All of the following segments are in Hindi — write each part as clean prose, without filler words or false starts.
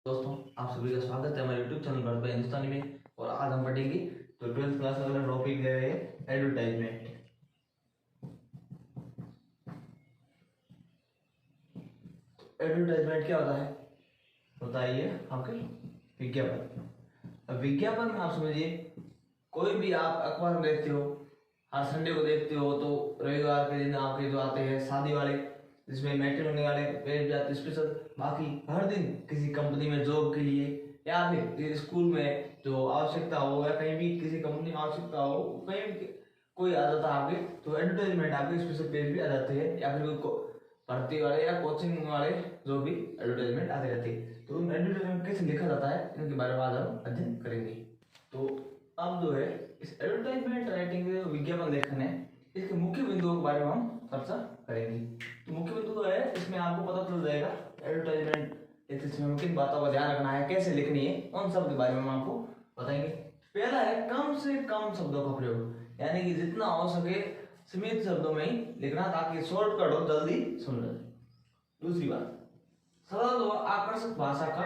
दोस्तों, आप सभी का स्वागत है हमारे YouTube चैनल भारत हिंदुस्तानी में। और आज हम पढ़ेंगे तो 12th क्लास वाला टॉपिक ले रहे हैं एडवर्टाइजमेंट। एडवर्टाइजमेंट क्या होता है? बताइए आपके विज्ञापन। अब विज्ञापन में आप समझिए, कोई भी आप अखबार में देखते हो, हर संडे को देखते हो, तो रविवार के दिन आपके जो आते हैं शादी वाले, जिसमें मैट्रिमोनी वाले पेज जाते हैं स्पेशल। बाकी हर दिन किसी कंपनी में जॉब के लिए या फिर स्कूल में जो आवश्यकता हो या कहीं भी किसी कंपनी में आवश्यकता हो, कहीं भी कोई आ जाता है आपके, तो एडवर्टाइजमेंट आपके स्पेशल पेज भी आ जाते हैं, या फिर कोई भर्ती वाले या कोचिंग वाले जो भी एडवर्टाइजमेंट आते रहते हैं। तो उन एडवर्टाइजमेंट कैसे लिखा जाता है, इनके बारे में आज हम अध्ययन करेंगे। तो अब जो है इस एडवर्टाइजमेंट राइटिंग के विज्ञापन लेखन है, इसके मुख्य बिंदुओं के बारे में हम चर्चा करेंगे। तो मुख्य बिंदु है, इसमें आपको पता चल जाएगा एडवर्टाइजमेंट लिखते समय किन बातों का ध्यान रखना है, कैसे लिखनी है, उन सब के बारे में हम आपको बताएंगे। पहला है कम से कम शब्दों का प्रयोग, यानी कि जितना हो सके सीमित शब्दों में ही लिखना, ताकि शॉर्टकट हो, जल्दी समझ जाए। दूसरी बात, सरल और आकर्षक भाषा का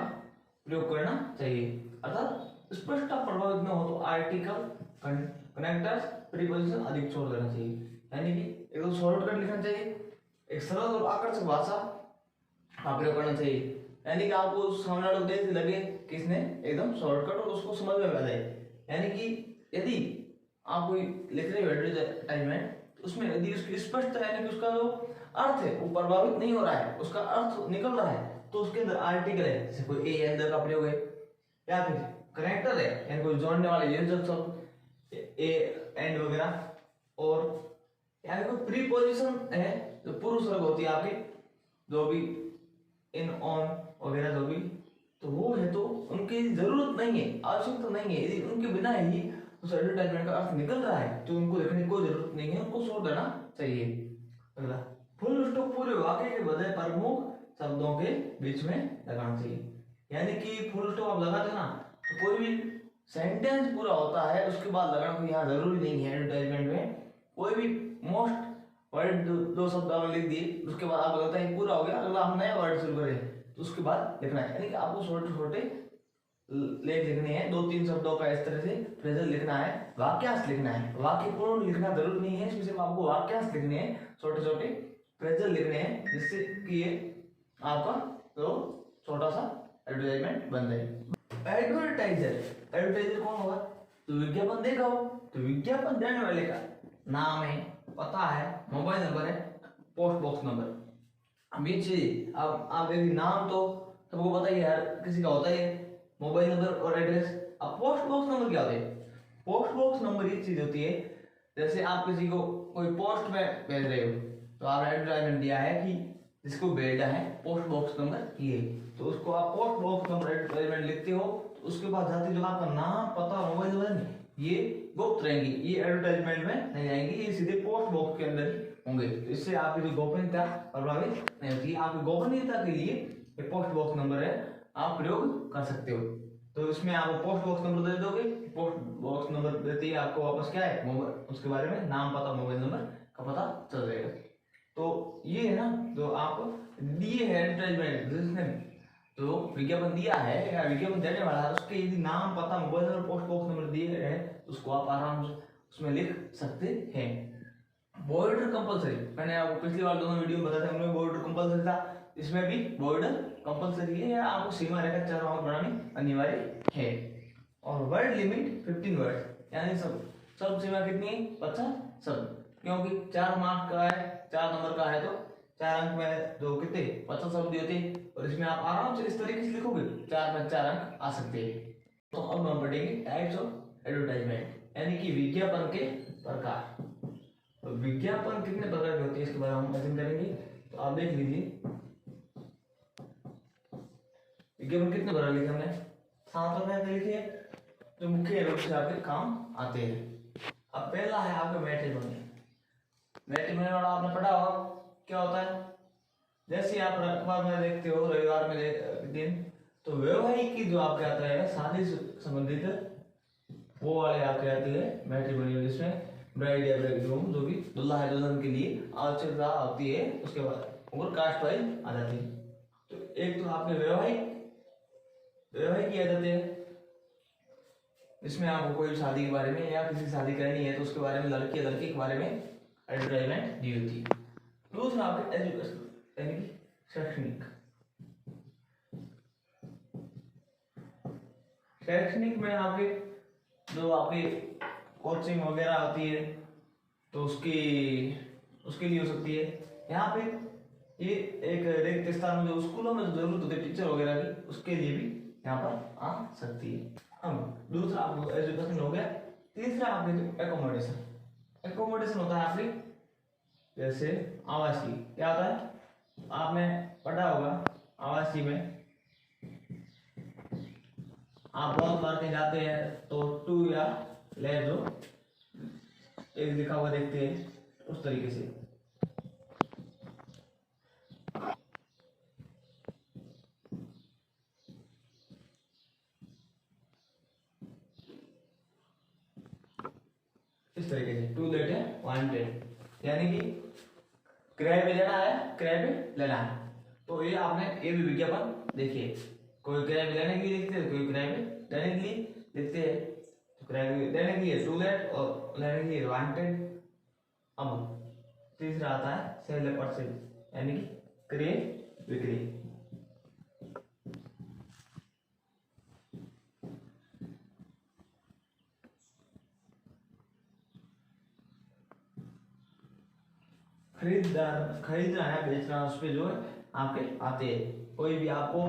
प्रयोग करना चाहिए, अर्थात स्पष्टता प्रभावित न हो तो आर्टिकल, कनेक्टर्स, प्रीपोजिशन अधिक छोड़ देना चाहिए। यानी कि एकदम शॉर्टकट लिखना चाहिए, एक सरल और आकर्षक भाषा का प्रयोग करना चाहिए, यानी कि आपको सामने वाले को देख लगे कि इसने एकदम शॉर्टकट और उसको समझ में आ जाए। यानी कि यदि आप कोई लिख रहे हो एडवर्टाइजमेंट, उसमें यदि उसकी स्पष्टता, यानी कि उसका जो अर्थ है वो प्रभावित नहीं हो रहा है, उसका अर्थ निकल रहा है, तो उसके अंदर आर्टिकल है, जैसे कोई ए अंदर का प्रयोग है, या फिर कनेक्टर है, यानी कोई जोड़ने वाले योजक शब्द ए एंड वगैरह, और यानी कोई प्रीपोजिशन है जो पूर्व सर्ग होती है आपके, जो भी इन ऑन वगैरह जो भी, तो वो है तो उनकी जरूरत नहीं है, आवश्यकता नहीं है। यदि उनके बिना ही उस एडवर्टाइजमेंट का अर्थ निकल रहा है तो उनको लिखने की कोई जरूरत नहीं है, उनको छोड़ देना चाहिए। अगला, फुल स्टॉप पूरे वाक्य के बजाय प्रमुख शब्दों के बीच में लगाना चाहिए। यानी कि फुल स्टॉप आप लगाते ना, तो कोई भी सेंटेंस पूरा होता है उसके बाद लगाना कोई यहाँ जरूरी नहीं है। एडवर्टाइजमेंट में कोई भी मोस्ट वर्ड दो शब्द आपने लिख दिए, उसके बाद आप लगता है पूरा हो गया, अगला हम नया वर्ड शुरू करें, तो उसके बाद लिखना है। यानी कि आपको छोटे छोटे लेख लिखने हैं, 2-3 शब्दों का इस तरह से फ्रेजल लिखना है, वाक्यांश लिखना है। वाक्य पूर्ण लिखना जरूरी नहीं है, इसमें सिर्फ आपको वाक्यांश लिखने हैं, छोटे छोटे फ्रेजल लिखने हैं, जिससे कि ये आपका तो छोटा सा एडवर्टाइजमेंट बन जाए। एडवर्टाइजर कौन होगा? तो विज्ञापन देगा हो, तो विज्ञापन देने वाले का नाम है, पता है, मोबाइल नंबर है, पोस्ट बॉक्स नंबर। अब ये चीज अब आप यदि नाम तो सबको पता ही है, हर किसी का होता है, मोबाइल नंबर और एड्रेस। अब पोस्ट बॉक्स नंबर क्या होता है? पोस्ट बॉक्स नंबर ये चीज होती है, जैसे आप किसी को कोई पोस्ट में भेज रहे हो, तो आपने एडवर्टाइजमेंट दिया है कि जिसको भेजना है पोस्ट बॉक्स नंबर ये, तो उसको आप पोस्ट बॉक्स नंबर एडवर्टाइजमेंट लिखते हो, तो उसके बाद जाती जो आपका नाम, पता, मोबाइल नंबर, ये गुप्त रहेंगी, ये एडवर्टाइजमेंट में नहीं आएंगी, ये सीधे पोस्ट बॉक्स के अंदर होंगे। तो इससे आपकी जो गोपनीयता प्रभावित नहीं होती। आपकी गोपनीयता के लिए ये पोस्ट बॉक्स नंबर है, आप प्रयोग कर सकते हो। तो इसमें आप पोस्ट बॉक्स नंबर दे दोगे, पोस्ट बॉक्स नंबर देते ही आपको वापस क्या है, मोबाइल, उसके बारे में नाम, पता, मोबाइल नंबर का पता चल जाएगा। तो ये है ना जो आप दिए है एडवर्टाइजमेंट, जिसने तो विज्ञापन दिया है या विज्ञापन देने वाला है, उसके यदि नाम, पता, mobile number, post box number दिए हैं, तो उसको आप आराम से उसमें लिख सकते हैं। बॉर्डर कंपलसरी, मैंने आपको पिछली बार दोनों वीडियो बताया था, उनमें बॉर्डर कंपलसरी था, इसमें भी बॉर्डर कंपलसरी है, या आपको सीमा रेखा चारों ओर बनानी अनिवार्य है। और वर्ड लिमिट 15 वर्ड, यानी सब सीमा कितनी है? 50 शब्द, क्योंकि 4 मार्क का है, 4 नंबर का है, तो 4 अंक में जो कितने 50 शब्द होते हैं, और इसमें आप आराम से इस तरीके से लिखोगे 4 में 4 अंक आ सकते हैं। तो अब हम पढ़ेंगे टाइप्स ऑफ एडवर्टाइजमेंट, यानी कि विज्ञापन के प्रकार। तो विज्ञापन कितने प्रकार के होते हैं इसके बारे में हम अध्ययन करेंगे। तो आप देख लीजिए विज्ञापन कितने प्रकार लिखे हमने, 7 प्रकार के लिखे, जो मुख्य रूप से आपके काम आते हैं। अब पहला है आपका मैट्रिमोनी। मैट्रिमोनी वाला आपने पढ़ा होगा, क्या होता है? जैसे आप अखबार में देखते हो रविवार में दिन, तो वैवाहिक की जो आपके आता है शादी से संबंधित वो वाले आपके आते हैं मैट्रिमोनी, जिसमें ब्राइड या ब्राइडग्रूम, जो भी दुल्हा है दुल्हन के लिए आवश्यकता होती है, उसके बाद और कास्ट वाइज आ जाती है। तो एक तो आपके वैवाहिक किया जाते हैं। इसमें आपको कोई शादी के बारे में या किसी शादी करनी है तो उसके बारे में, लड़की या लड़के के बारे में एडवर्टाइजमेंट दी होती है। दूसरा आपके एजुकेशन यानी कि शैक्षणिक। शैक्षणिक में आपके जो आपकी कोचिंग वगैरह होती है तो उसके लिए हो सकती है। यहाँ पे ये एक रिक्त स्थान में जो स्कूलों में जरूरत होती है टीचर वगैरह की, उसके लिए भी यहाँ पर आ सकती है। अब दूसरा आपको एजुकेशन हो गया। तीसरा आपके एकोमोडेशन। एकोमोडेशन होता है आपके जैसे आवासीय। क्या होता है, आपने पढ़ा होगा आवासीय में आप बहुत बार कहीं जाते हैं तो टू या ले जो एक लिखा हुआ देखते हैं, उस तरीके से। इस तरीके से टू लेट है वांटेड, यानी कि किराए पे लेना है, किराए पे लेना है। तो ये आपने ये भी विज्ञापन देखिए, कोई किराए पे लेने के लिए लिखते हैं, कोई किराए पे लेने के लिए लिखते हैं। तो किराए पे लेने के लिए टू लेट और लेने के लिए वांटेड। अब तीसरा आता है सेल परचेज, यानी कि क्रय विक्रय। खरीददार खरीदना है, बेचना, उस पे जो है आपके आते हैं। कोई भी आपको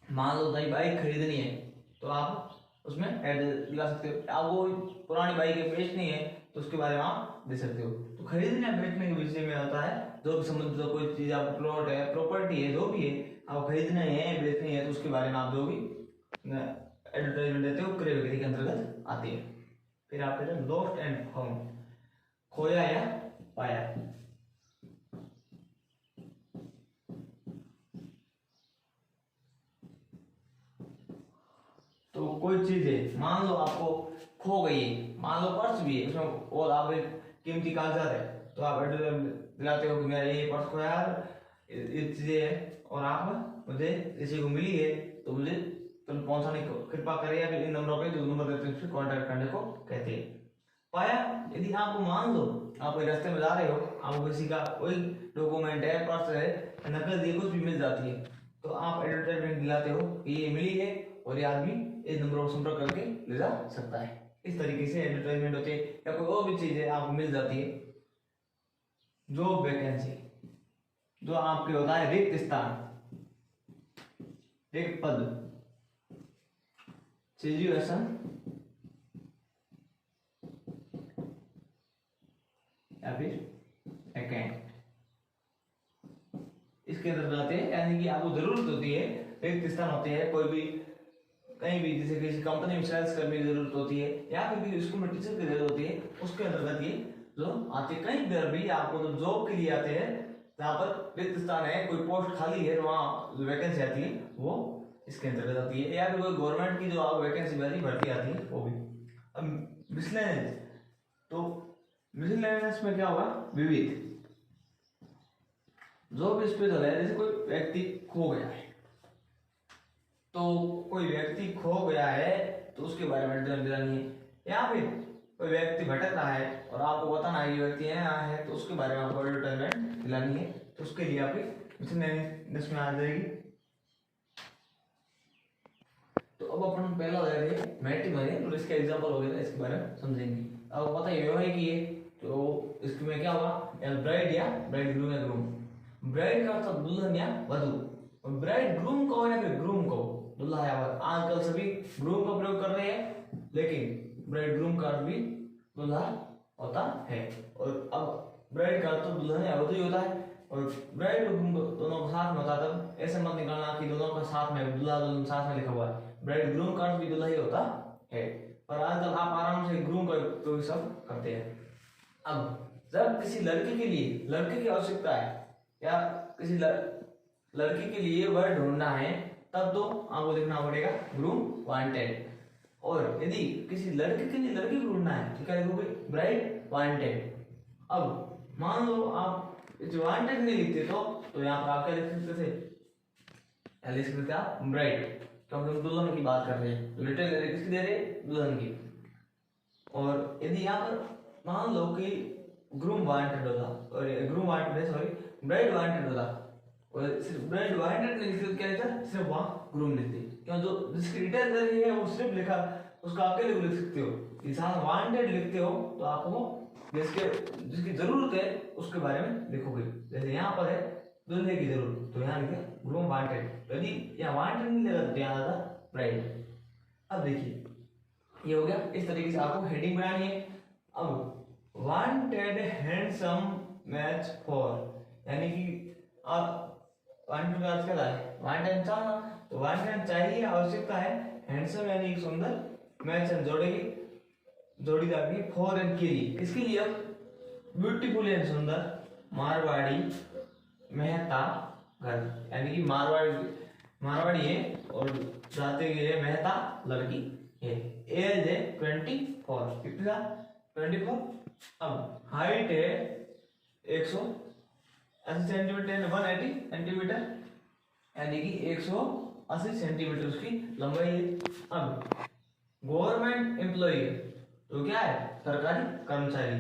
मान लो नई बाइक खरीदनी है तो आप उसमें ऐड दिला सकते हो। आपको पुरानी बाइक बेचनी है तो उसके बारे में आप दे सकते हो। तो खरीदने बेचने के विषय में होता है जो भी संबंधित कोई चीज, आप प्लॉट है, प्रॉपर्टी है, जो भी है आप खरीदना है बेचनी है तो उसके बारे में आप जो भी एडवर्टाइजमेंट देते हो क्रय विक्रय के अंतर्गत आती है। फिर आप कहते हैं लॉस्ट एंड फाउंड, खोया या पाया। तो कोई चीज है, मान लो आपको खो गई है, मान लो पर्स भी है उसमें और आप एक कीमती कागजात है, तो आप एड्रेस दिलाते हो कि मेरा ये पर्स खोया यार, ये चीजें है और आप मुझे किसी को मिली है तो मुझे तुम पहुंचाने को कृपा करें, या फिर इन नंबरों पे जो नंबर देते हैं उससे कॉन्टैक्ट करने को कहते हैं। पाया, यदि आपको मान लो आप रास्ते में जा रहे हो, आपको किसी का कोई डॉक्यूमेंट है, पर्स है, नकद ये कुछ भी मिल जाती है तो आप एडवर्टाइजमेंट दिलाते हो कि ये मिली है और ये आदमी इस नंबर पर संपर्क करके ले जा सकता है। इस तरीके से एडवर्टाइजमेंट होती है। या कोई और भी चीज है आपको मिल जाती है, जॉब वैकेंसी, जो आपके होता है रिक्त स्थान, रिक्त पद, सिचुएशन या फिर वैकेंट, इसके अंदर आते हैं। यानी कि आपको जरूरत होती है, रिक्त स्थान होते हैं कोई भी कहीं भी, जैसे किसी कंपनी में सेल्स करने की जरूरत होती है या फिर किसी स्कूल में टीचर की जरूरत होती है, उसके अंतर्गत ये जो आते। कहीं पर भी आपको जो जॉब के लिए आते हैं, जहाँ पर रिक्त स्थान है, कोई पोस्ट खाली है, वहाँ जो वैकेंसी आती है वो इसके अंतर्गत आती है। या फिर कोई गवर्नमेंट की जो आप वैकेंसी भर्ती आती है वो भी। अब मिसलेनियस, तो मिसलेनियस में क्या होगा, विविध, जो भी स्पेशल है। जैसे कोई व्यक्ति खो गया है, तो कोई व्यक्ति खो गया है तो उसके बारे में दिलानी है। या फिर कोई व्यक्ति भटक रहा है और आपको बताना है ये व्यक्ति यहाँ है तो उसके बारे में आपको एडवर्टाइजमेंट दिलानी है, तो उसके लिए आपकी मिसलेनियस में आ जाएगी। तो अब अपन पहला ले रहे हैं मैट्रिमोनी, तो इसका एग्जांपल हो गया, इसके बारे में समझेंगे। अब पता ये है कि ये तो इसमें क्या होगा, ब्राइड या ब्राइड ग्रूम या ग्रूम। ब्राइड का अर्थ दुल्हन या वधू, ब्राइड ग्रूम को या फिर ग्रूम को, दुल्हा या वधू। आजकल सभी ग्रूम का प्रयोग कर रहे हैं, लेकिन ब्राइड ग्रूम का अर्थ भी दुल्हा होता है। और अब ब्राइड का अर्थ दुल्हन या वधू ही होता है, और ब्राइड और ग्रूम दोनों का साथ में होता है। तब ऐसे मत निकालना कि दोनों का साथ में, दुल्हा दुल्हन साथ में लिखा हुआ है। ब्राइड ग्रूम का अर्थ भी दुल्हा ही होता है, पर आजकल आप आराम से ग्रूम का तो सब करते हैं। अब जब किसी लड़के के लिए, लड़के की आवश्यकता है या किसी लड़की के लिए वर्ड ढूंढना है, तब तो आपको लिखना पड़ेगा ग्रूम वांटेड। और यदि किसी लड़के के लिए लड़की ढूंढना है तो क्या लिखोगे, ब्राइड वांटेड। अब मान लो आप वांटेड नहीं लिखते तो यहाँ पर आप क्या लिख सकते थे, लिख सकते आप ब्राइड। क्योंकि हम दुल्हन की बात कर रहे हैं, तो डिटेल दे रहे किसकी दे रहे हैं, दुल्हन की। और यदि यहाँ पर मान लो कि ग्रूम वांटेड होता, और groom wanted sorry bride wanted होता, और सिर्फ ब्राइड वांटेड नहीं लिखते, क्या लिखता, सिर्फ वहाँ ग्रूम लिखते। क्यों, जो जिसकी डिटेल दे रही है वो सिर्फ लिखा, उसका अकेले लिख सकते हो। इंसान वांटेड लिखते हो तो आपको जिसके जिसकी जरूरत है उसके बारे में लिखोगे। जैसे यहाँ पर है दुल्हे की जरूरत, तो यहाँ लिखे ग्रूम वांटेड। यदि यहाँ वांटेड नहीं लगा तो यहाँ आता ब्राइड। अब देखिए ये हो गया, इस तरीके से आपको हेडिंग बनानी है। अब वांटेड हैंडसम मैच फॉर, यानी कि आप वांटेड का अर्थ क्या है, वांटेड चाहना, तो वांटेड चाहिए, आवश्यकता है, हैंडसम यानी एक सुंदर, मैच जोड़ेगी, जोड़ीदार की, फॉर एंड के लिए, किसके लिए, अब ब्यूटीफुल एंड सुंदर मारवाड़ी मेहता घर, यानी कि मारवाड़ी है और जाते हुए मेहता लड़की है, एज है 24, कितना 24। अब हाइट है 180 सेंटीमीटर, 180 सेंटीमीटर, यानी कि 180 सेंटीमीटर उसकी लंबाई है। अब गवर्नमेंट एम्प्लॉय, तो क्या है, सरकारी कर्मचारी।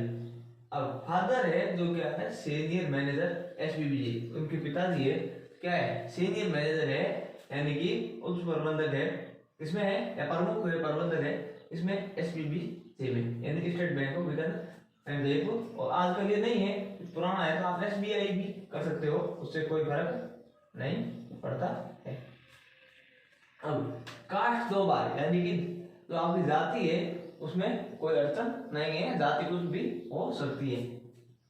अब फादर है जो क्या है, सीनियर मैनेजर एसबीबी, उनके पिताजी है क्या है, सीनियर मैनेजर है, यानी कि उच्च प्रबंधक है, इसमें है या प्रमुख है, प्रबंधक है, इसमें एसबीबी में, यानी state bank of Vidarbha and Jaipur. और आजकल ये नहीं है, पुराना है, तो आप एसबीआई भी कर सकते हो, उससे कोई फर्क नहीं पड़ता है। अब कास्ट 2 बार, यानी कि जो आपकी जाति है उसमें कोई अड़चन नहीं है, जाति कुछ भी हो सकती है।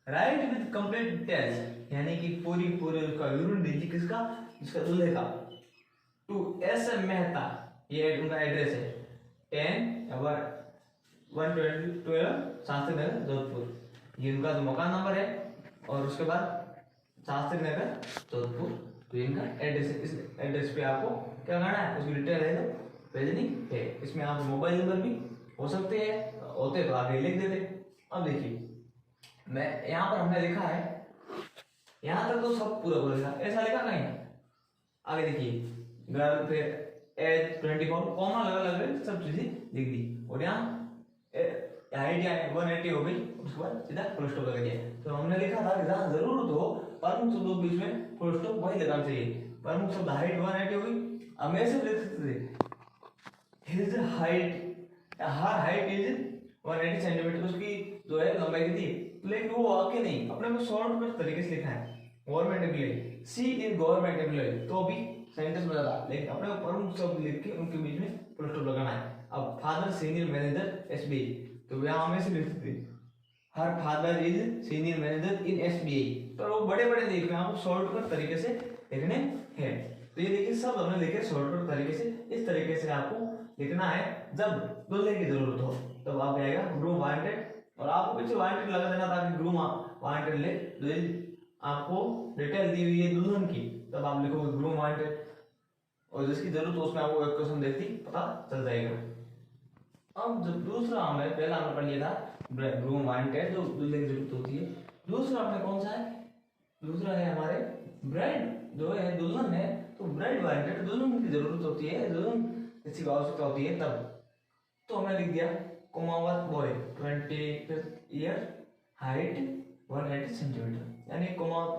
राइट विद कंप्लीट डिटेल्स, यानी कि पूरी उसका विवरण दीजिए, किसका, जिसका दूल्हे का। टू एस एम मेहता, ये उनका एड्रेस है, 10/112 शास्त्री नगर जोधपुर, ये उनका जो मकान नंबर है, और उसके बाद शास्त्री नगर जोधपुर, तो इनका एड्रेस है। इस एड्रेस पे आपको क्या करना है, उसकी डिटेल है तो भेजनी है। इसमें आप मोबाइल नंबर भी हो सकते हैं, होते तो आगे लिख देते। अब देखिए मैं यहाँ पर हमने लिखा है, यहाँ तक तो सब पूरा बोलेगा, ऐसा लिखा नहीं, आगे देखिए गर्ल, फिर एज 24, कॉमा लगा सब चीजें लिख दी, और यहाँ हाइट 180 हो गई, उसके बाद सीधा फुल स्टॉप लगा दिया। तो हमने लिखा था कि जहाँ जरूरत हो प्रमुख शब्दों के बीच में फुल स्टॉप वही लगाना चाहिए। प्रमुख शब्द हाइट 180 हो गई, अब ऐसे लिख सकते थे his height, her height is 180 centimetre, उसकी जो है लंबाई कितनी, लेकिन वो आके नहीं, अपने को शॉर्ट तरीके से लिखा है, government employ, she is government employ, तो भी सेंटेंस में जाता, लेकिन अपने को प्रमुख शब्द लिख के उनके बीच में फुल स्टॉप लगाना है। अब फादर सीनियर मैनेजर एसबीआई, तो यहाँ हमें से लिख सकते her father is senior manager in SBI, पर वो बड़े बड़े लिख रहे हैं, आपको शॉर्टकट तरीके से लिखने हैं। तो ये देखिए सब हमने लिखे शॉर्टकट तरीके से, इस तरीके से आपको लिखना है। जब दुल्हे की जरूरत हो तब आप आएगा ग्रूम वांटेड, और आपको पीछे वांटेड लगा देना ताकि ग्रूम वांटेड ले, आपको डिटेल दी हुई है दुल्हन की, तब आप लिखोगे ग्रूम वांटेड, और जिसकी जरूरत हो उसमें आपको एक क्वेश्चन देखती पता चल जाएगा। अब जब दूसरा हमने पहला हमने पढ़ लिया था ग्रूम वांटेड, जो दुल्हे की जरूरत होती है। दूसरा हमने कौन सा है, दूसरा है हमारे ब्राइड, जो है दुल्हन है, तो ब्राइड वांटेड, दुल्हन की जरूरत होती है, दुल्हन किसी आवश्यकता होती है तब। तो हमने लिख दिया Kumawat boy 25 year, height 180 centimetre, यानी कुमावत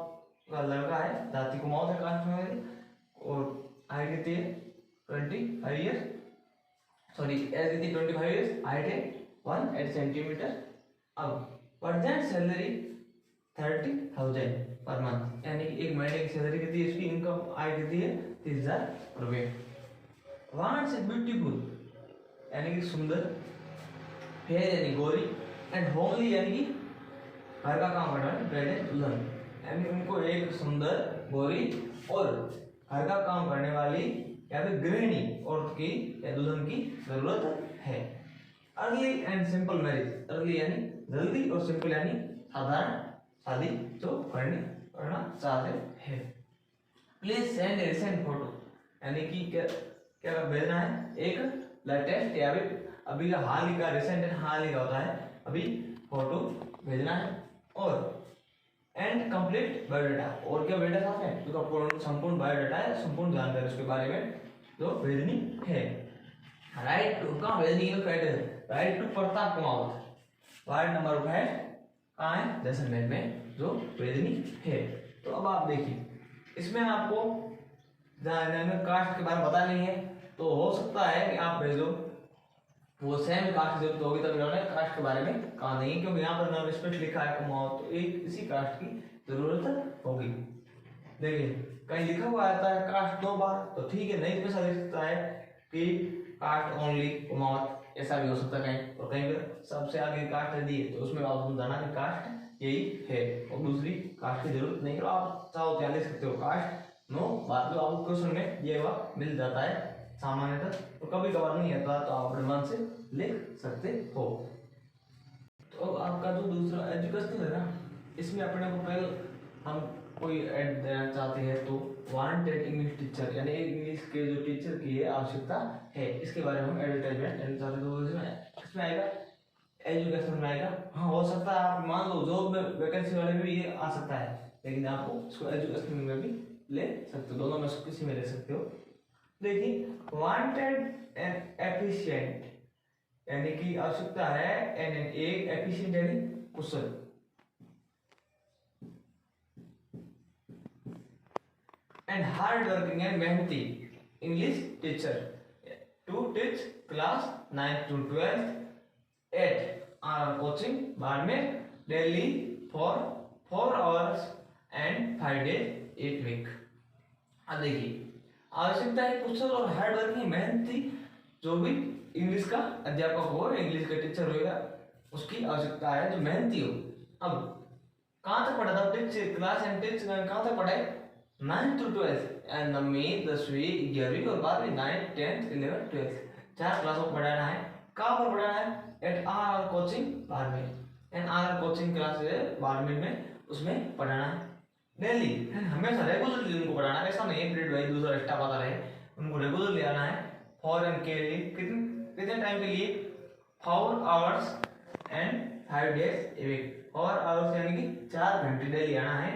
का लड़का है, जाति कुमावत है कास्ट में, और हाइट कितनी है 25 ईयर, सॉरी एज कितनी 25 ईयर, हाइट है 180 सेंटीमीटर। अब प्रेजेंट सैलरी 30,000 पर मंथ, यानी कि एक महीने की सैलरी कितनी है, इसकी इनकम आय कितनी है 30,000 रुपये। वांट्स ए ब्यूटीफुल, यानी कि सुंदर, फेयर यानी गोरी, एंड होमली यानी कि घर का काम करने वाली ब्राइड है दुल्हन, यानी उनको एक सुंदर, गोरी और घर का काम करने वाली या फिर गृहिणी औरत की या दुल्हन की जरूरत है। Early and simple marriage, early यानी जल्दी और सिंपल यानी साधारण शादी जो करना चाहते हैं। Please send A recent photo, यानी कि क्या भेजना है, एक लेटेस्ट या अभी का हाल ही का, रिसेंट हाल ही का होता है, अभी फोटो भेजना है। और एंड कंप्लीट बायोडाटा, और क्या बायोडाटा साथ है, तो संपूर्ण बायोडाटा है, संपूर्ण जानकारी उसके बारे में जो वेदनी है। राइट टू कहाँ वेदनी है, write to Pratap Kumawat, ward number 5 कहाँ है, जैसलमेर में जो वेदनी है। तो अब आप देखिए इसमें आपको कास्ट के बारे में पता नहीं है तो हो सकता है कि आप भेजो वो सेम कास्ट जरूरत होगी तब इन्होंने कास्ट के बारे में कहा नहीं, क्योंकि यहाँ पर नॉन स्पेशल लिखा है कुमाऊं, तो एक इसी कास्ट की जरूरत होगी। देखिए कहीं लिखा हुआ आता है कास्ट 2 बार तो ठीक है, नहीं पैसा लिख सकता है कि कास्ट ओनली कुमाऊं, ऐसा भी हो सकता है कहीं, और कहीं पर सबसे आगे कास्ट दी है तो उसमें आप समझाना कि कास्ट यही है और दूसरी कास्ट की जरूरत नहीं, और आप चाहो तो लिख सकते हो कास्ट नो, बाद में आपको क्वेश्चन में ये हुआ मिल जाता है सामान्यतः, तो कभी कभार नहीं आता तो आप अपने मन से लिख सकते हो। तो अब आपका जो दूसरा एजुकेशन है ना, इसमें अपने को पहले हम कोई ऐड देना चाहते हैं तो वांटेड इंग्लिश टीचर, यानी इंग्लिश के जो टीचर की है आवश्यकता है, इसके बारे में हम एडवर्टाइजमेंट देना चाहते हैं। तो इसमें आएगा एजुकेशन में आएगा। हाँ हो सकता है आप मान लो जॉब में वैकेंसी वाले में भी ये आ सकता है, लेकिन आपको इसको एजुकेशन में भी ले सकते हो, दोनों में से किसी में ले सकते हो। देखिए वांटेड एंड एफिशिएंट यानी कि आवश्यकता है एक एफिशिएंट यानी कुशल, एंड हार्ड वर्किंग एंड मेहनती English teacher to teach class 9 to 12 at our coaching Barmer daily for 4 hours and 5 days एक वीक। अब देखिए आवश्यकता है कुशल और हार्ड वर्किंग मेहनती, जो भी इंग्लिश का अध्यापक हो, इंग्लिश का टीचर होगा, उसकी आवश्यकता है जो मेहनती हो। अब कहाँ तक पढ़ा था टीच क्लास एंड टीच कहाँ तक पढ़ा है 9 to 12 एंड 9वीं 10वीं 11वीं और 12वीं 9th 10th 11th 12th 4 क्लासों को पढ़ाना है। कहाँ पर पढ़ाना है, at R coaching Barmer, and R coaching class Barmer में उसमें पढ़ाना है डेली, हमेशा रेगुलरली उनको पढ़ाना है, ऐसा नहीं है पीरियड वाइज दूसरा स्टाफ आता रहे, उनको रेगुलरली आना है। फॉर एंड के लिए कितने टाइम के लिए 4 hours and 5 days a week, 4 hours यानी कि 4 घंटे डेली आना है,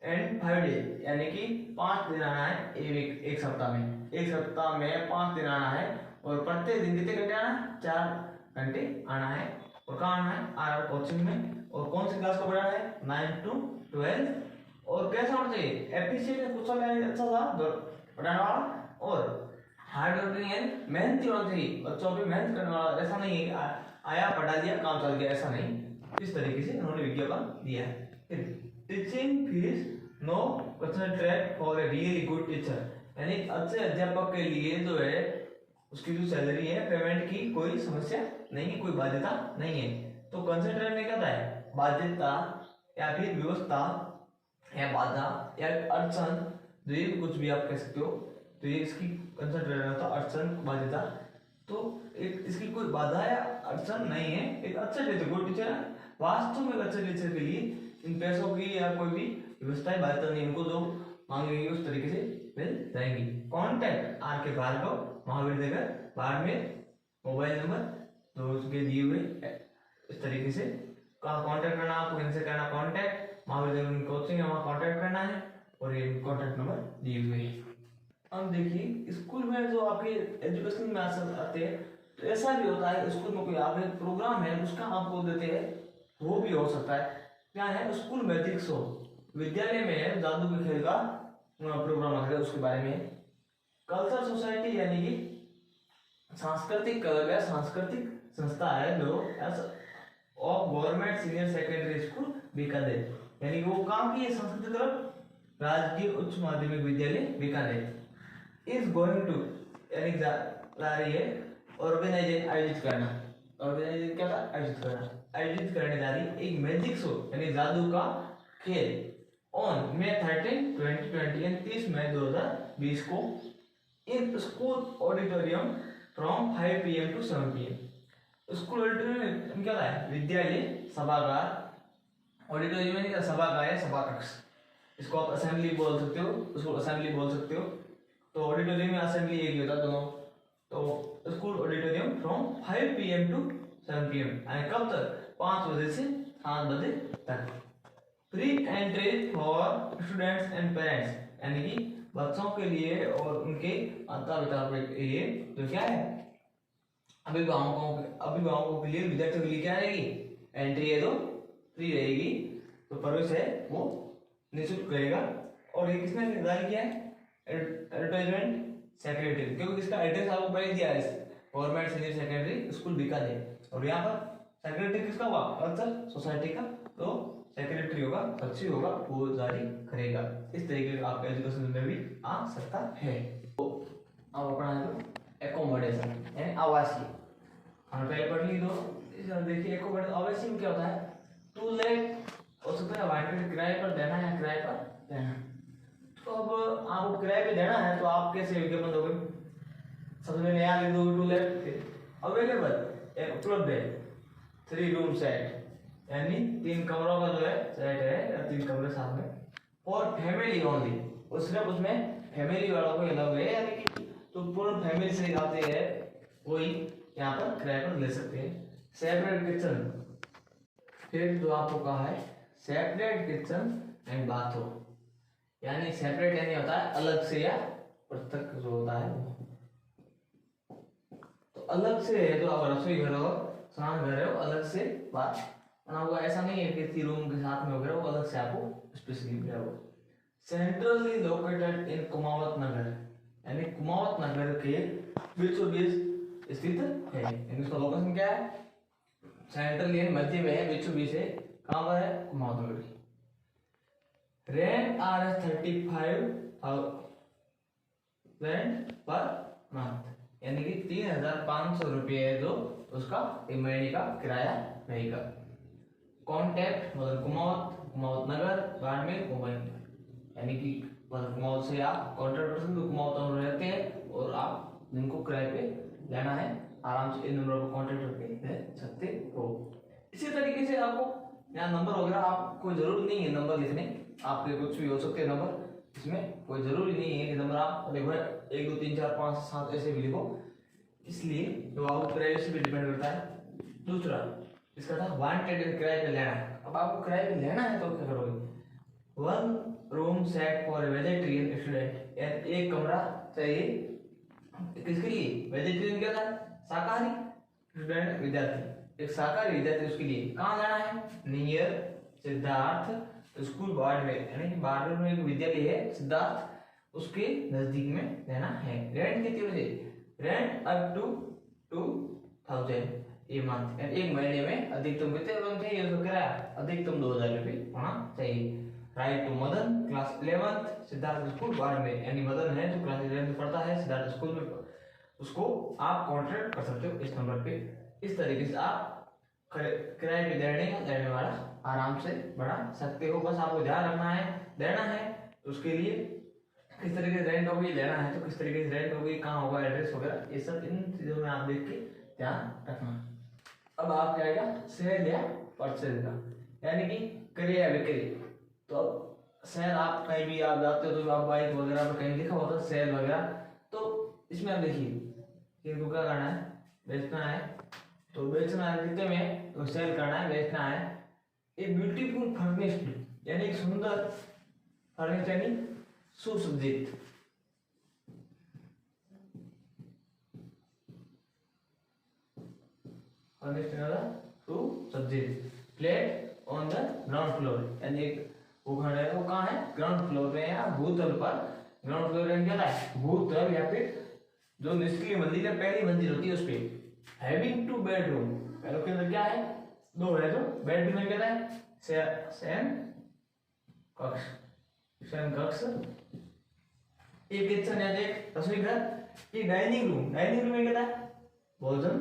एंड 5 days यानी कि 5 दिन आना है ए वीक, एक सप्ताह में 5 दिन आना है, और प्रत्येक दिन कितने घंटे आना है 4 घंटे आना है, और कहाँ आना है आर कोचिंग में, और कौन सी क्लास को पढ़ाना है 9 to 12, और कैसा होना चाहिए एफिशिएंट कुशल यानी अच्छा था पढ़ाने वाला, और हार्ड वर्किंग यानी मेहनती होना चाहिए, बच्चों पे मेहनत करने वाला, ऐसा नहीं है आया पढ़ा दिया काम चल गया, ऐसा नहीं। इस तरीके से उन्होंने विज्ञापन दिया है। Teaching fees no concentrate for a really good teacher, यानी अच्छे अध्यापक के लिए जो है उसकी जो सैलरी है पेमेंट की कोई समस्या नहीं है, कोई बाध्यता नहीं है। तो कंसंट्रेट में क्या है बाध्यता या फिर व्यवस्था या बाधा या अड़चन, जो ये कुछ भी आप कह सकते हो, तो ये इसकी कंसंट्रेट रहता है अड़चन बाध्यता, तो एक इसकी कोई बाधा या अड़चन नहीं है। एक अच्छा टीचर गुड टीचर वास्तव में अच्छे टीचर के लिए इन पैसों की या कोई भी व्यवस्था बाध्यता नहीं, उनको जो मांगेंगे उस तरीके से मिल जाएंगी। कॉन्टैक्ट आर के भार्गव महावीर नगर बाड़मेर, मोबाइल नंबर तो उसके दिए हुए इस तरीके से कॉन्टैक्ट करना, आपको इनसे करना कॉन्टैक्ट, महावीर नगर कोचिंग है वहाँ कॉन्टैक्ट करना है, और ये कॉन्टैक्ट नंबर दिए हुए हैं। अब देखिए स्कूल में जो आपके एजुकेशन में आते हैं तो ऐसा भी होता है स्कूल में कोई आगे प्रोग्राम है उसका आपको देते हैं, वो भी हो सकता है। क्या है स्कूल मैथिक्स हो, विद्यालय में जादू के खेल का प्रोग्राम है उसके बारे में। कल्चर सोसाइटी यानी कि सांस्कृतिक क्लब या सांस्कृतिक संस्था है जो of government senior secondary school Bikaner, यानी कि वो काम की है सांस्कृतिक क्लब राजकीय उच्च माध्यमिक विद्यालय बीकानेर इज गोइंग टू यानी जा रही है ऑर्गेनाइजेशन आयोजित करना, ऑर्गेनाइजेशन क्या था आयोजित करने जा रही है एक मैजिक शो यानी जादू का खेल ऑन May 13, 2020 यानी 30 मई 2020 को in school auditorium from 5 PM to 7 PM। School auditorium क्या है विद्यालय सभागार, ऑडिटोरियम में क्या सभागार है सभा कक्ष, इसको आप असेंबली बोल सकते हो, उसको असेंबली बोल सकते हो। तो ऑडिटोरियम में असेंबली एक ही होता है दोनों। तो school auditorium from 5 PM to 7 PM यानी कब तक 5 बजे से 7 बजे तक। Free entry for students and parents यानी कि बच्चों के लिए और उनके माता पिता के लिए जो क्या है, अभिभावकों के लिए, विद्यार्थियों के लिए क्या रहेगी, एंट्री है तो फ्री रहेगी। तो प्रवेश है वो निःशुल्क रहेगा। और ये किसने निर्धारित किया है, एडवर्टाइजमेंट सेक्रेटरी, क्योंकि इसका एड्रेस आपको पहले दिया है, government senior secondary school Bikaner. और यहाँ पर सेक्रेटरी किसका हुआ, कल्चर सोसाइटी का, तो सेक्रेटरी होगा, सचिव होगा, वो जारी करेगा। इस तरीके का आपका एजुकेशन में भी आ सकता है। तो अब अपना एकोमोडेशन यानी आवासीय, हमने पहले पढ़ ली। तो देखिए एकोमोडेशन आवासीय में क्या होता है, टू लेट हो सकता है वाइट किराए पर देना है, किराए पर देना। तो अब आपको किराए पे देना है तो आप कैसे विज्ञापन दोगे, सबसे पहले यहाँ लिख दोगे टू लेट अवेलेबल, उपलब्ध है 3 रूम सेट, यानी 3 कमरों का जो है सेट है, या 3 कमरे साथ में, और फैमिली ओनली, और सिर्फ उसमें फैमिली वालों को अलाउ है, यानी कि तो पूर्ण फैमिली से आते हैं वही यहाँ पर किराए पर ले सकते हैं। सेपरेट किचन, फिर जो आपको कहा है सेपरेट किचन एंड बाथरूम, यानी सेपरेट यानी होता है अलग से या पृथक जो होता है, तो अलग से है तो आप रसोई घर हो, स्नान घर हो, अलग से बात बना हुआ, ऐसा नहीं है कि 3 रूम के साथ में वगैरह, वो अलग से आपको स्पेशली दिया हुआ। सेंट्रली लोकेटेड इन कुमावत नगर, यानी कुमावत नगर के बीचों बीच स्थित है, यानी इसका लोकेशन क्या है, सेंट्रल यानी मध्य में है, बीचों बीच है, कहाँ पर है, कुमावत नगर की। रेंट आर 35,000 पर मंथ, यानी कि 3,500 रुपये जो उसका एक महीने का किराया रहेगा। कॉन्टैक्ट मतलब कुमावत नगर, बाड़मेर, मुंबई, यानी कि कुमावत से आप कॉन्टैक्ट कर सकते हो, कुमावत में रहते हैं और आप जिनको किराए पे लेना है आराम से इन नंबर पर कॉन्टैक्ट करके ले सकते हो। इसी तरीके से आपको यहाँ नंबर वगैरह आपको जरूरत नहीं है नंबर लिखने, आपके कुछ भी हो सकते हैं नंबर, इसमें कोई जरूरी नहीं है कि नंबर आप देखो 1 2 3 4 5 7 ऐसे भी लिखो, इसलिए जो आपको प्राइवेसी पे डिपेंड करता है। दूसरा इसका था वांटेड किराए पे लेना है, अब आपको किराए पे लेना है तो क्या करोगे, 1 room set for vegetarian student, यानी एक कमरा चाहिए किसके लिए, वेजिटेरियन क्या था, शाकाहारी स्टूडेंट विद्यार्थी, एक शाकाहारी विद्यार्थी, उसके लिए कहाँ जाना है, नियर सिद्धार्थ स्कूल बाड़मेर, यानी कि बाड़मेर में एक विद्यालय है सिद्धार्थ, उसके नजदीक में लेना है। रेंट कितनी बजे, रेंट अप टू 2,000 ये मंथ, एक महीने में अधिकतम कितने लोग चाहिए उसको किराया, अधिकतम 2,000 रुपये होना चाहिए। Write to Madan class 11th Siddharth school Barmer, यानी मदन है जो क्लास 11th में पढ़ता है सिद्धार्थ स्कूल में, उसको आप कॉन्ट्रैक्ट कर सकते हो इस नंबर पे। इस तरीके से आप किराए पे देने वाला आराम से बढ़ा सकते हो। बस आपको ध्यान रखना है, देना है तो उसके लिए किस तरीके से रेंट होगी, लेना है तो किस तरीके से रेंट होगी, कहाँ होगा एड्रेस वगैरह, ये सब इन चीजों में आप देख के ध्यान रखना। अब आप क्या आएगा, सेल या परचेज का, यानी कि क्रय या बिक्री। तो सेल आप कहीं भी आप जाते हो तो आप बाइक वगैरह पर कहीं लिखा होता है सेल वगैरह, तो इसमें आप देखिए कि क्या करना है, बेचना है तो बेचना है कितने में, तो सेल करना है, बेचना है। ए ब्यूटीफुल फर्निश्ड, यानी एक सुंदर फर्निश्ड यानी सुसज्जित, सुसज्जित flat on the ground floor, यानी एक वो घर है वो कहाँ है, ग्राउंड फ्लोर में या भूतल पर। ग्राउंड फ्लोर यानी क्या है, भूतल या फिर जो निचली मंजिल है, पहली मंजिल होती है उस पे। हैविंग 2 बेडरूम, पहले के अंदर क्या है, 2 है, तो बेडरूम में क्या है, शयन कक्ष, एक किचन है, एक रसोई घर, ये डाइनिंग रूम में क्या है, भोजन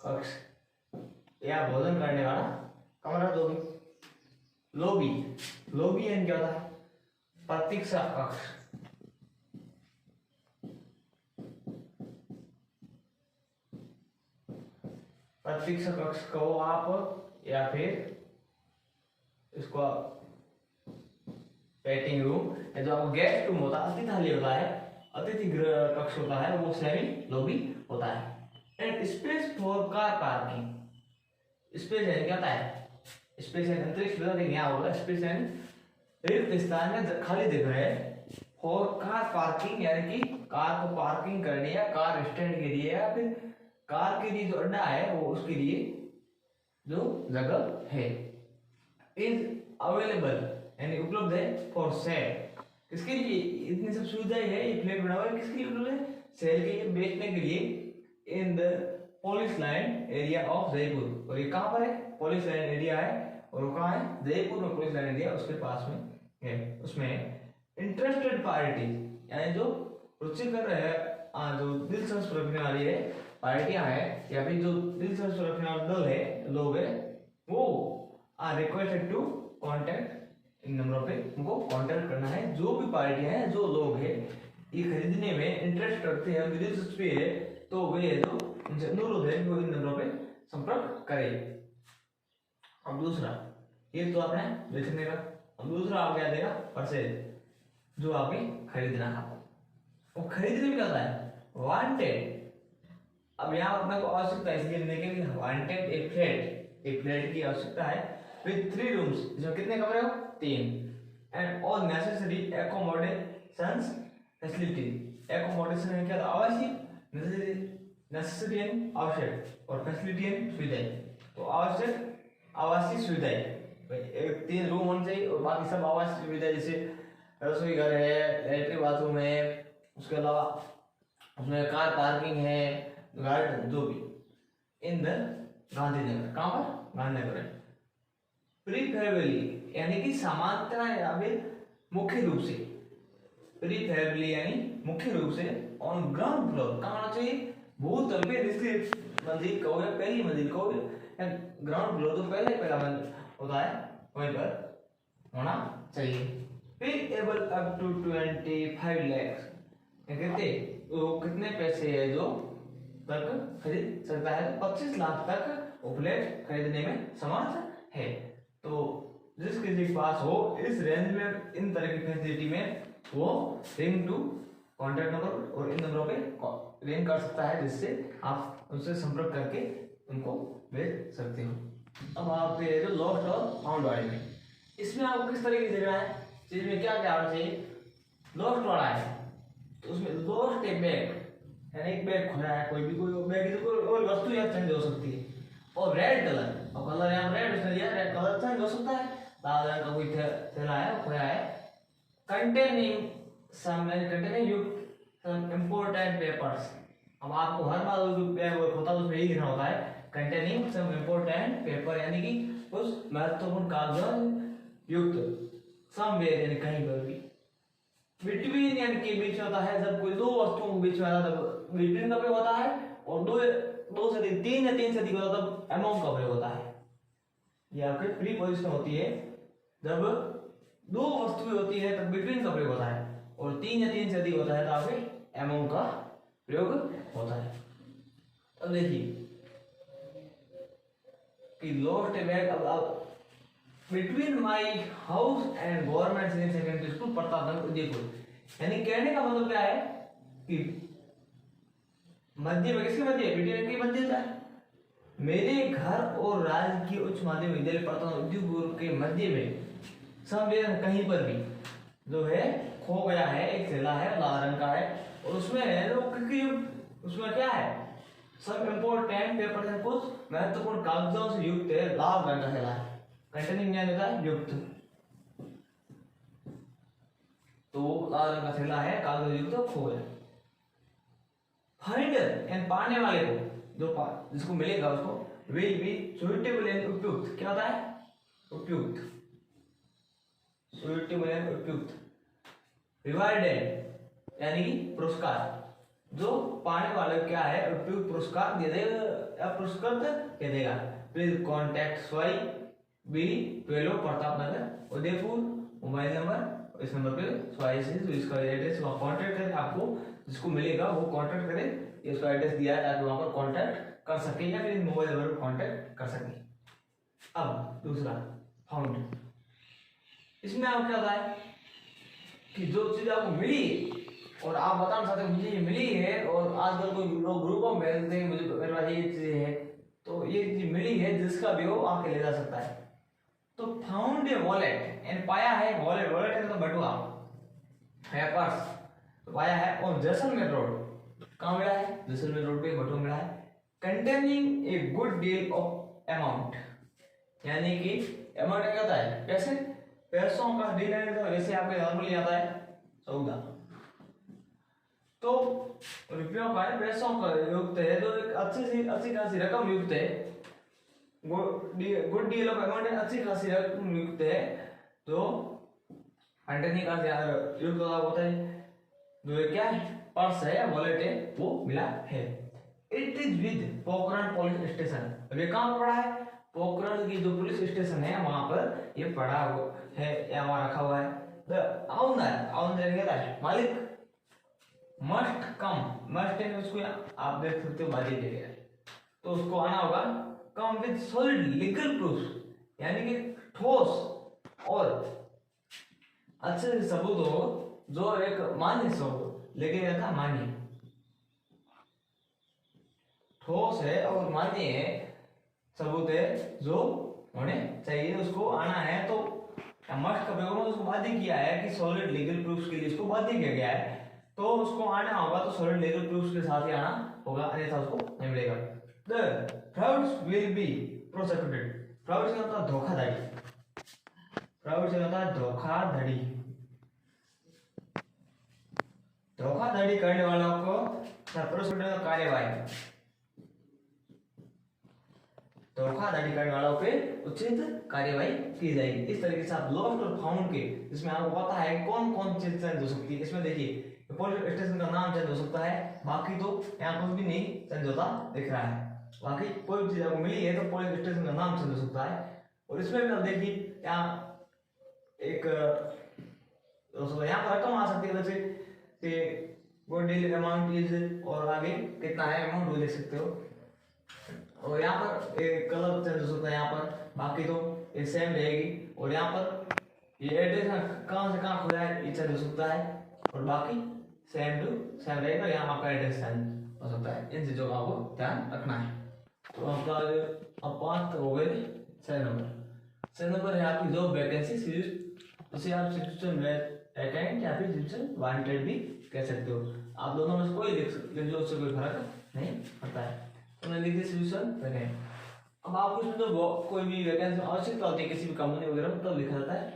कक्ष या भोजन करने वाला कमरा। दो लॉबी यानी क्या होता है, प्रतीक्षा कक्ष, प्रतीक्षा कक्ष कहो आप, या फिर इसको वेटिंग रूम, जो आपको गेस्ट रूम होता है, अतिथि होता है, अतिथि गृह कक्ष होता है, वो सेमी लॉबी होता है। And space for car parking, space यानी क्या होता है, स्पेस यानी अंतरिक्ष, यहाँ होगा स्पेस यानी रिक्त स्थान में खाली जगह है फॉर कार पार्किंग यानी कि कार को पार्किंग करने या कार स्टैंड के लिए या फिर कार के लिए जो अड्डा है वो उसके लिए जो जगह है। इज अवेलेबल यानी उपलब्ध है फॉर सेल, किसके लिए इतनी सब सुविधाएं है, ये फ्लैट बना हुआ है किसके लिए उपलब्ध है, सेल के लिए, बेचने के लिए। In the police line area of Jaipur, और ये कहाँ पर है, पुलिस लाइन एरिया है और वो कहाँ है, जयपुर में पुलिस लाइन एरिया उसके पास में है। उसमें इंटरेस्टेड पार्टी यानी जो रुचि कर रहे हैं, जो दिलचस्प रखने वाली है पार्टियां हैं या फिर जो दिलचस्प रखने वाला दल है, लोग है, वो are requested to contact in number पे, उनको कॉन्टेक्ट करना है। जो भी पार्टियां हैं, जो लोग हैं ये खरीदने में इंटरेस्ट रखते हैं, दिलचस्पी है, तो वे जो उनसे अनुरोध है वो इन नंबरों पे संपर्क करें। अब दूसरा, ये तो आपने बेचने का, अब दूसरा आप क्या देगा, परचेज, जो आपने खरीदना है। वो खरीदने में क्या होता है, वांटेड। अब यहाँ अपने को आवश्यकता इसलिए देखेंगे, वांटेड एक फ्लैट की आवश्यकता है विद 3 रूम्स, इसमें कितने कमरे हो, 3, and all necessary accommodations facility. Accommodation है क्या, आवश्यक, नेसेसरी आवश्यक, और फैसिलिटी सुविधाएं। तो आवश्यक आवासीय सुविधाएं, 3 रूम होने चाहिए और बाकी सब आवासीय सुविधाएं, जैसे रसोई घर है, लैट्रिन बाथरूम है, उसके अलावा उसमें कार पार्किंग है, गार्डन, जो भी। इन द गांधीनगर, कहाँ पर, गांधीनगर है। प्रीफेरेबली यानी कि सामान्यतः या फिर मुख्य रूप से, प्रीफेरेबली यानी मुख्य रूप से ऑन ग्राउंड फ्लोर, कहाँ होना चाहिए, भूतल पे, निचली मंजिल कहोगे, पहली मंजिल कहोगे, ग्राउंड फ्लोर तो पहला मंजिल होता है, वहीं पर होना चाहिए। पेएबल अप टू 25 lakhs, कहते वो कितने पैसे है जो तक खरीद सकता है, 25 लाख तक वो फ्लैट खरीदने में समर्थ है। तो जिस किसी के पास हो इस रेंज में, इन तरह की फैसिलिटी में, वो रिंग टू कॉन्टैक्ट नंबर और इन नंबरों पे रिंग कर सकता है, जिससे आप उनसे संपर्क करके उनको भेज सकते हो। अब आप जो लॉस्ट और फाउंड वाले में, इसमें आपको किस तरीके से देखना है, चीज में क्या क्या आना चाहिए। लॉस्ट वाला है तो उसमें लॉस्ट ए बैग, यानी एक बैग खोया है, कोई बैग, कोई वस्तु या चेंज हो सकती है। और रेड कलर, और कलर यहाँ रेड उसने दिया, रेड कलर चेंज हो सकता है, लाल रंग का कोई थैला है, खोया है। कंटेनिंग सम इम्पोर्टेंट पेपर्स, अब आपको हर बार जो बैग होता है उसमें यही लिखना होता है, कंटेनिंग सम इम्पोर्टेंट पेपर, यानी कि उस महत्वपूर्ण कागजात युक्त, समवेयर यानी कहीं पर भी, बिटवीन यानी कि बीच में होता है, जब कोई दो वस्तुओं के बीच में आता है तब बिटवीन का प्रयोग होता है, और दो से तीन या तीन से अधिक होता है तब अमोंग का प्रयोग होता है। ये आपके प्रीपोजिशन होती है, जब दो वस्तुएं होती है तब बिटवीन का प्रयोग होता है, और 3 या 3 से अधिक होता है तो आपके अमोंग का प्रयोग होता है। अब देखिए कि लॉस्ट ए बैग, अब between my house and government senior secondary school Pratapganj Udaipur, यानी कहने का मतलब क्या है कि मध्य में, किसके मध्य, बिटवीन के मध्य होता है, मेरे घर और राजकीय उच्च माध्यमिक विद्यालय प्रतापगंज उदयपुर के मध्य में, समवेयर कहीं पर भी जो है खो गया है, एक थैला है लाल रंग का है, और उसमें है उसमें क्या है, सब इम्पोर्टेंट पेपर है, कुछ महत्वपूर्ण कागजों से युक्त है, लाल रंग का थैला है, कंटेनिंग क्या देता है, युक्त, तो लाल रंग का थैला है, कागज युक्त, खो गया। फाइंडर एंड पाने वाले को, जो जिसको मिलेगा उसको विल बी सुइटेबल एंड उपयुक्त, क्या होता है, उपयुक्त, सुइटेबल एंड उपयुक्त। रिवार्डेड यानी कि पुरस्कार, जो पाने वाले क्या है, उपयुक्त पुरस्कार दे देगा या पुरस्कृत दे देगा। प्लीज कॉन्टैक्ट स्वाई B 12 Pratapnagar Udaipur, mobile number इस नंबर पे स्वाई से जो इसका एड्रेस वहाँ कॉन्टैक्ट करें, आपको जिसको मिलेगा वो कॉन्टैक्ट करे, ये उसका एड्रेस दिया है ताकि वहाँ पर कॉन्टैक्ट कर सके या फिर मोबाइल नंबर पर कॉन्टैक्ट कर सके। अब दूसरा फाउंड, इसमें आप क्या होता है कि जो चीज आपको मिली और आप बताना चाहते हैं मुझे ये मिली है, और आजकल कोई लोग ग्रुपों में भेजते हैं मुझे मेरे पास ये चीज है, तो ये चीज मिली है जिसका भी हो आके ले जा सकता है। तो फाउंड ए वॉलेट एंड पाया है वॉलेट, वॉलेट है तो बटुआ, है पर्स तो पाया है ऑन जैसलमेर रोड। कहाँ मिला है? जैसलमेर रोड पे बटुआ मिला है। Containing a good deal of amount, यानी कि अमाउंट क्या होता है? पैसे, पैसों का डील है तो वैसे आपके नॉर्मली आता है सौदा, तो रुपयों का है, पैसों का युक्त है, जो एक अच्छी खासी रकम युक्त है। गुड डील ऑफ अमाउंट है, अच्छी खासी रकम युक्त है, तो कंटेनिंग का युक्त होता है जो क्या है? पर्स है या वॉलेट है वो मिला है। It is with Pokhran police station. अब ये कहाँ पड़ा है? पोखरण की जो पुलिस स्टेशन है वहां पर ये पड़ा है या वहां रखा हुआ है। द ओनर कहता है मालिक मस्ट कम, मस्ट है उसको आप देख सकते हो बाजी ले गया, तो उसको आना होगा come with solid legal proof, यानी कि ठोस और अच्छे से सबूत हो, जो एक मान्य सबूत, लेकिन ऐसा मान्य ठोस है और मान्य है सबूत है जो होने चाहिए, उसको आना है। तो मस्ट का प्रयोग उसको बाध्य किया है कि सॉलिड लीगल प्रूफ के लिए इसको बाध्य किया गया है, तो उसको आना होगा तो सॉलिड लीगल प्रूफ के साथ ही आना होगा, अन्यथा उसको नहीं मिलेगा। The frauds will be prosecuted. Fraud से होता है धोखाधड़ी, फ्रॉड से होता है धोखाधड़ी, धोखाधड़ी करने वालों को प्रोसिक्यूशन कार्यवाही, धोखाधड़ी करने वालों पे उचित कार्यवाही की जाएगी। इस तरीके से आप लॉस्ट और फाउंड के, इसमें आपको पता है कौन कौन चीज चेंज हो सकती है। इसमें देखिए पुलिस स्टेशन का नाम चेंज हो सकता है, बाकी तो यहाँ कुछ भी नहीं चेंज होता दिख रहा है। बाकी कोई चीज आपको मिली है तो पुलिस स्टेशन का नाम चेंज हो सकता है। और इसमें भी आप देखिए यहाँ एक यहाँ पर रकम आ सकती है, जैसे गुड डील अमाउंट इज, और आगे कितना है अमाउंट वो लिख सकते हो। और यहाँ पर एक कलर चेंज हो सकता है, यहाँ पर बाकी तो ये सेम रहेगी। और यहाँ पर ये एड्रेस कहाँ से कहाँ खुला है ये चेंज हो सकता है, और बाकी सेम टू सेम रहेगा। यहाँ आपका एड्रेस चेंज हो सकता है। इन चीजों का आपको ध्यान रखना है। तो आपका अब 5 हो गए। 6 नंबर है आपकी जॉब वैकेंसी, उसे आप सिटीजन वैकेंट या फिर सिटीजन वांटेड भी कह सकते हो। आप दोनों में से कोई लिख सकते हो, उससे कोई फर्क नहीं पड़ता है। तो मैं लिख दिया सिटीजन वैकेंट। अब आपको इसमें तो कोई भी वैकेंसी आवश्यकता होती है किसी भी कंपनी वगैरह में, तब लिखा जाता है।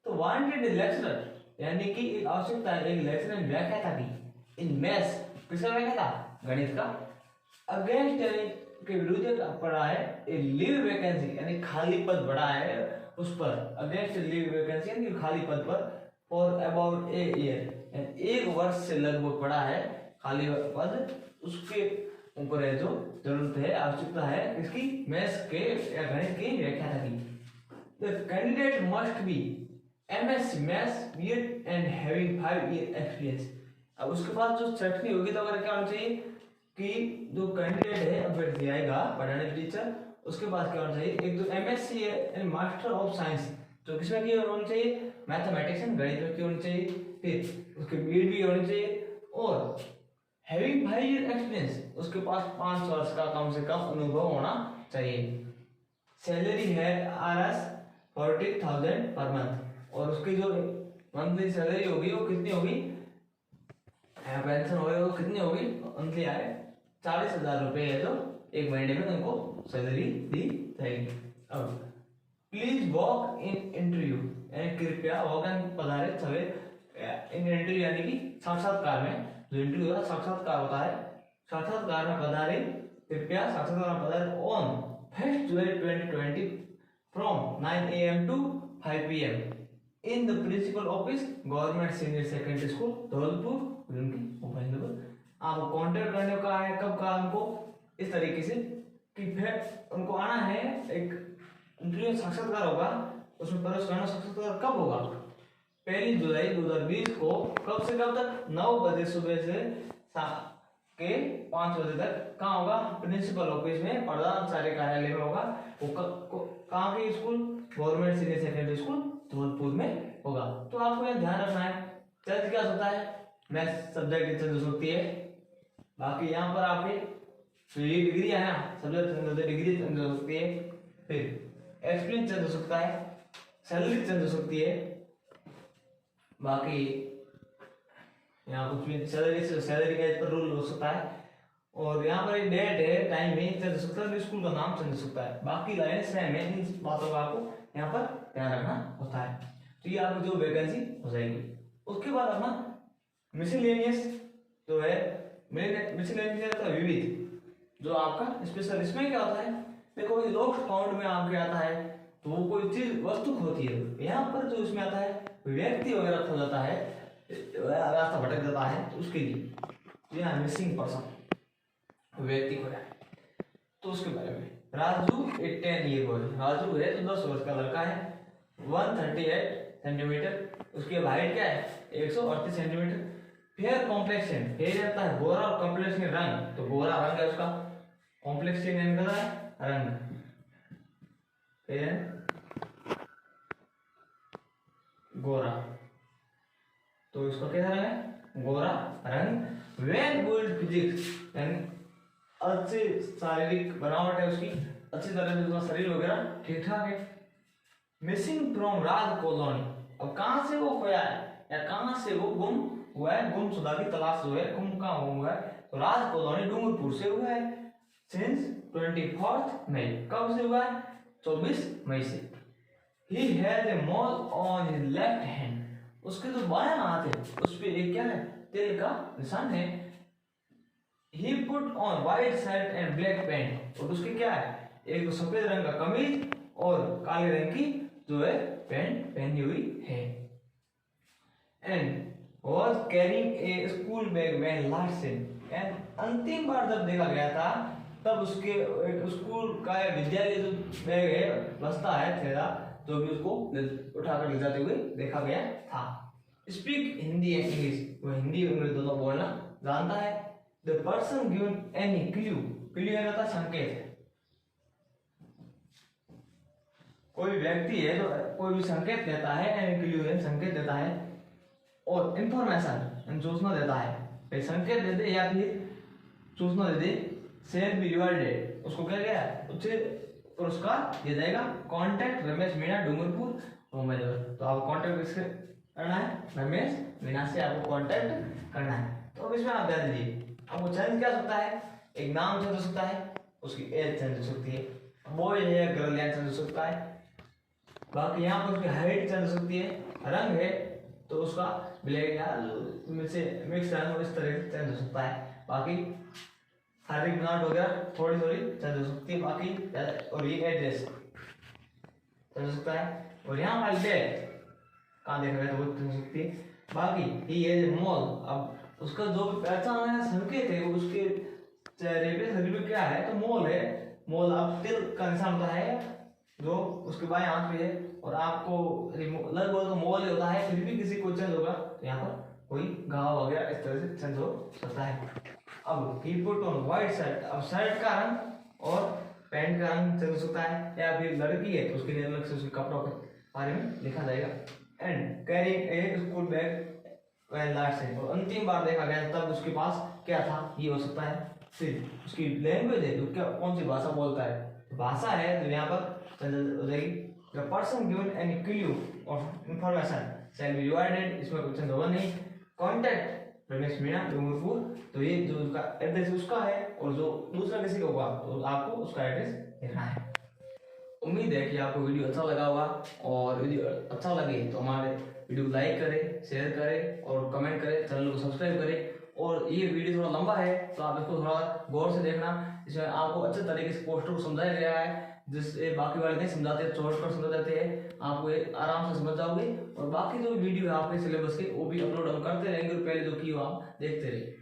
तो वांटेड लेक्चरर, यानी कि एक आवश्यकता है एक लेक्चरर व्याख्याता की इन मैथ्स, किसका व्याख्याता? गणित का। अगेंस्ट यानी के विरुद्ध पड़ा है ए लीव वैकेंसी, यानी खाली पद पड़ा है उस पर। अगेंस्ट लीव वैकेंसी यानी खाली पद पर फॉर अबाउट ए ईयर, एक वर्ष से लगभग पड़ा है खाली पद, उसके ऊपर है जो जरूरत है आवश्यकता है इसकी मैथ्स के या गणित की व्याख्याता की। The candidate must be MSc maths BEd and having 5 year experience. अब उसके बाद जो छठवीं होगी तो अगर क्या होना चाहिए कि जो कैंडिडेट है अभ्यर्थी आएगा पढ़ाने टीचर, उसके बाद क्या होना चाहिए? एक तो एमएससी है मास्टर ऑफ साइंस, तो किसमें की होनी चाहिए? मैथमेटिक्स एंड गणित में की होनी चाहिए। फिर उसके बीएड भी होनी चाहिए, और हैविंग 5 ईयर एक्सपीरियंस, उसके पास 5 वर्ष का कम से कम अनुभव होना चाहिए। सैलरी है RS 40,000 पर मंथ, और उसकी जो मंथली सैलरी होगी वो कितनी होगी? पेंशन होगी वो कितनी होगी? मंथली आए 40,000 रुपए है जो एक महीने में उनको सैलरी दी जाएगी। अब प्लीज वॉक इन इंटरव्यू, यानी कृपया वॉक इन पधारे सवे इन इंटरव्यू, यानी कि साक्षात्कार में जो इंटरव्यू होता है साक्षात्कार होता है, साक्षात्कार में पधारे, कृपया साक्षात्कार में पधारे on 1 July 2020 from 9 AM to 5 PM in the principal office government senior secondary school Dholpur. उनकी मोबाइल नंबर आपको कांटेक्ट करने का है, कब का उनको इस तरीके से कि फिर उनको आना है, एक इंटरव्यू साक्षात्कार होगा, उसमें प्रवेश करना। साक्षात्कार कब होगा? 1 जुलाई 2020 को, कब से कब तक? 9 बजे सुबह से के 5 बजे तक। कहाँ होगा? प्रिंसिपल ऑफिस में, प्रधानाचार्य कार्यालय में होगा। वो कहाँ के school? Government senior secondary school Dholpur में होगा। तो आपको यह ध्यान रखना है। चेंज क्या होता है? मैथ्स सब्जेक्ट चेंज हो सकती है, बाकी यहाँ पर आपके डिग्री है ना, सब्जेक्ट डिग्री चेंज हो सकती है, फिर एक्सपीरियंस चेंज हो सकता है, सैलरी चेंज हो सकती है, बाकी यहाँ कुछ भी सैलरी के एज पर रूल हो सकता है। और यहाँ पर एक डेट है, टाइम है, चेंज हो सकता है, स्कूल का नाम चेंज हो सकता है, बाकी लाइन सेम है। इन बातों का आपको यहाँ पर ध्यान रखना होता है। तो ये आपकी जो वैकेंसी हो जाएगी। उसके बाद अपना मिसलेनियस जो है, मिसलेनियस तो विविध जो आपका स्पेशल, इसमें क्या होता है, देखो लोग काउंट में आपके आता है तो वो कोई चीज वस्तु होती है। यहाँ पर जो इसमें आता है व्यक्ति वगैरह खो जाता है, रास्ता भटक जाता है, तो उसके लिए यहाँ मिसिंग पर्सन व्यक्ति को है, तो उसके बारे में राजू 10 ईयर ओल्ड, राजू है तो 10 वर्ष का लड़का है, 138 सेंटीमीटर, उसकी हाइट क्या है 138 सेंटीमीटर। फेयर कॉम्प्लेक्शन, फेयर रहता है गोरा, और कॉम्प्लेक्शन रंग, तो गोरा रंग है उसका, कॉम्प्लेक्शन यानी है रंग, फेयर गोरा, तो इसका क्या रंग है गोरा रंग। वेल गुड फिजिक्स यानी अच्छी शारीरिक बनावट है उसकी, अच्छी तरह से उसका शरीर वगैरह ठीक ठाक है। मिसिंग फ्रॉम राज कॉलोनी, अब कहां से वो खोया है या कहां से वो गुम हुआ है, गुमशुदा की तलाश जो है, गुम कहां हुआ है, तो राज कॉलोनी डूंगरपुर से हुआ है। सिंस 24 मई, कब से हुआ है 24 मई से। He has a mole on his left hand, उसके जो बाएं हाथ है उस पे एक क्या है तिल का निशान है। He put on white shirt and black pant, और उसके क्या है एक तो सफेद रंग का कमीज और काले रंग की जो है पैंट पहनी हुई है। And was carrying a school bag when last seen, and अंतिम बार जब देखा गया था तब उसके एक स्कूल का विद्यालय जो बैग है बस्ता है थैला जो भी उसको उठाकर ले जाते हुए देखा गया था। स्पीक हिंदी एंड इंग्लिश, वो हिंदी और इंग्लिश दोनों बोलना जानता है। The person given any clue, clue है ना संकेत, कोई व्यक्ति है तो कोई भी संकेत देता है, any clue है संकेत देता है, और इंफॉर्मेशन सूचना देता है, संकेत दे दे या फिर सूचना दे दे, शेयर बी रिवार्डेड, उसको क्या गया उसे पुरस्कार दिया जाएगा। कॉन्टैक्ट रमेश मीणा डूंगरपुर उम्मीदवार, तो आपको कॉन्टैक्ट किससे करना है रमेश मीणा से आपको कॉन्टैक्ट करना है। तो अब इसमें आप ध्यान दीजिए, आपको चेंज क्या सकता है, एक नाम चेंज हो सकता है, उसकी एज चेंज हो सकती है, बॉय है गर्ल या चेंज हो सकता है, बाकी यहाँ पर उसकी हाइट चेंज हो सकती है, रंग है तो उसका ब्लैक या मिक्स रंग इस तरह से चेंज हो सकता है, बाकी शारीरिक बनावट वगैरह थोड़ी थोड़ी चेंज हो सकती है बाकी, और ये एड्रेस चेंज हो सकता है, और यहाँ वाली डेट कहाँ देखा गया तो वो चेंज हो सकती है। बाकी ये मॉल, अब उसका जो पहचान है संकेत है वो उसके चेहरे पे शरीर पे क्या है तो मोल है, मोल आप तिल का निशान होता है जो उसके बाएं हाथ पे है, और आपको लगभग तो मोल ही होता है, फिर भी किसी को चेंज होगा तो यहाँ पर कोई घाव वगैरह इस तरह से चेंज हो सकता है। अब ही पुट ऑन व्हाइट शर्ट, अब शर्ट का रंग और पैंट का रंग चेंज हो सकता है, या फिर लड़की है तो उसके लिए अलग से उसके कपड़ों के बारे में लिखा जाएगा। And carrying a school bag when last seen, और अंतिम बार देखा गया तब उसके पास क्या था ये हो सकता है। फिर उसकी लैंग्वेज है तो क्या कौन सी भाषा बोलता है, भाषा है तो यहाँ पर हो जाएगी। The person given any clue of information shall be rewarded, इसमें कुछ होगा नहीं। कॉन्टैक्ट रमेश मीणा डूंगरपुर, तो ये जो उसका एड्रेस उसका है, और जो दूसरा किसी का होगा तो आपको उसका एड्रेस लिखना है। उम्मीद है कि आपको वीडियो अच्छा लगा होगा, और वीडियो अच्छा लगे तो हमारे वीडियो को लाइक करें, शेयर करें और कमेंट करें, चैनल को सब्सक्राइब करें। और ये वीडियो थोड़ा लंबा है तो आप इसको थोड़ा गौर से देखना, इसमें आपको अच्छे तरीके से पोस्टर को समझाया गया है, जिससे बाकी वाले नहीं समझाते, शॉर्टकट समझा देते हैं, आपको आराम से समझ जाओगे। और बाकी जो वीडियो है आपके सिलेबस के वो भी अपलोड हम करते रहेंगे, और पहले जो की हो आप देखते रहिए।